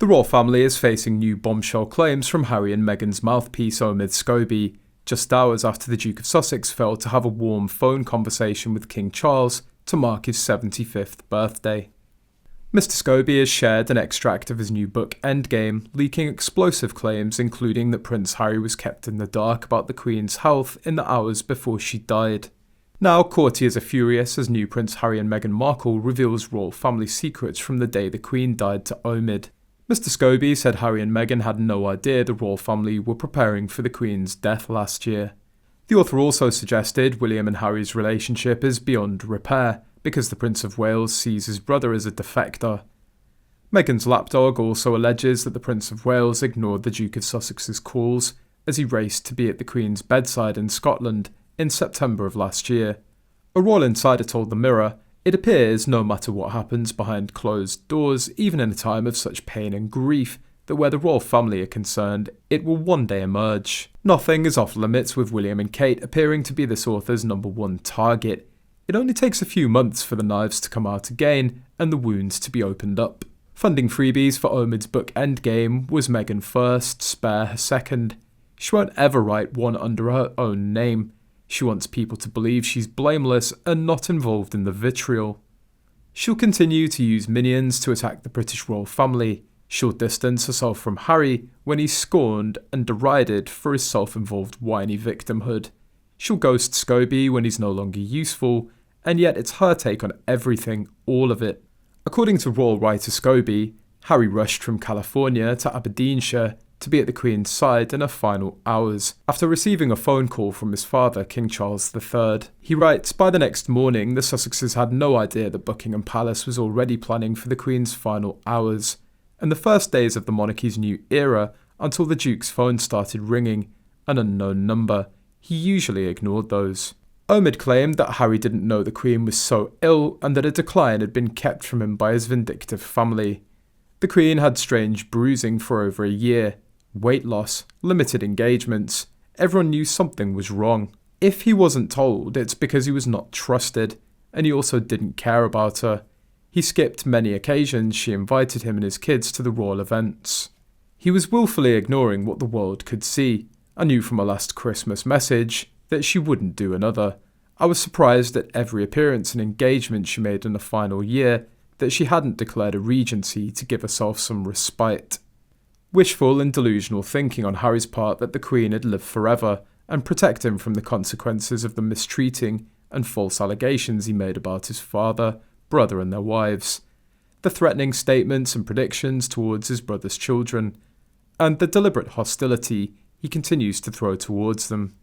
The royal family is facing new bombshell claims from Harry and Meghan's mouthpiece Omid Scobie, just hours after the Duke of Sussex failed to have a warm phone conversation with King Charles to mark his 75th birthday. Mr. Scobie has shared an extract of his new book Endgame, leaking explosive claims including that Prince Harry was kept in the dark about the Queen's health in the hours before she died. Now, courtiers are furious as new Prince Harry and Meghan Markle reveals royal family secrets from the day the Queen died to Omid. Mr. Scobie said Harry and Meghan had no idea the royal family were preparing for the Queen's death last year. The author also suggested William and Harry's relationship is beyond repair because the Prince of Wales sees his brother as a defector. Meghan's lapdog also alleges that the Prince of Wales ignored the Duke of Sussex's calls as he raced to be at the Queen's bedside in Scotland in September of last year. A royal insider told the Mirror, "It appears, no matter what happens behind closed doors, even in a time of such pain and grief, that where the royal family are concerned, it will one day emerge." Nothing is off limits with William and Kate appearing to be this author's #1 target. It only takes a few months for the knives to come out again and the wounds to be opened up. Funding freebies for Omid's book Endgame was Meghan first, Spare her second. She won't ever write one under her own name. She wants people to believe she's blameless and not involved in the vitriol. She'll continue to use minions to attack the British royal family. She'll distance herself from Harry when he's scorned and derided for his self-involved whiny victimhood. She'll ghost Scobie when he's no longer useful, and yet it's her take on everything, all of it. According to royal writer Scobie, Harry rushed from California to Aberdeenshire to be at the Queen's side in her final hours, after receiving a phone call from his father, King Charles III. He writes, "By the next morning, the Sussexes had no idea that Buckingham Palace was already planning for the Queen's final hours, and the first days of the monarchy's new era until the Duke's phone started ringing, an unknown number. He usually ignored those." Omid claimed that Harry didn't know the Queen was so ill and that a decline had been kept from him by his vindictive family. The Queen had strange bruising for over a year, weight loss, limited engagements. Everyone knew something was wrong. If he wasn't told, it's because he was not trusted, and he also didn't care about her. He skipped many occasions she invited him and his kids to the royal events. He was willfully ignoring what the world could see. I knew from her last Christmas message that she wouldn't do another. I was surprised at every appearance and engagement she made in the final year that she hadn't declared a regency to give herself some respite. Wishful and delusional thinking on Harry's part that the Queen had lived forever and protect him from the consequences of the mistreating and false allegations he made about his father, brother and their wives, the threatening statements and predictions towards his brother's children, and the deliberate hostility he continues to throw towards them.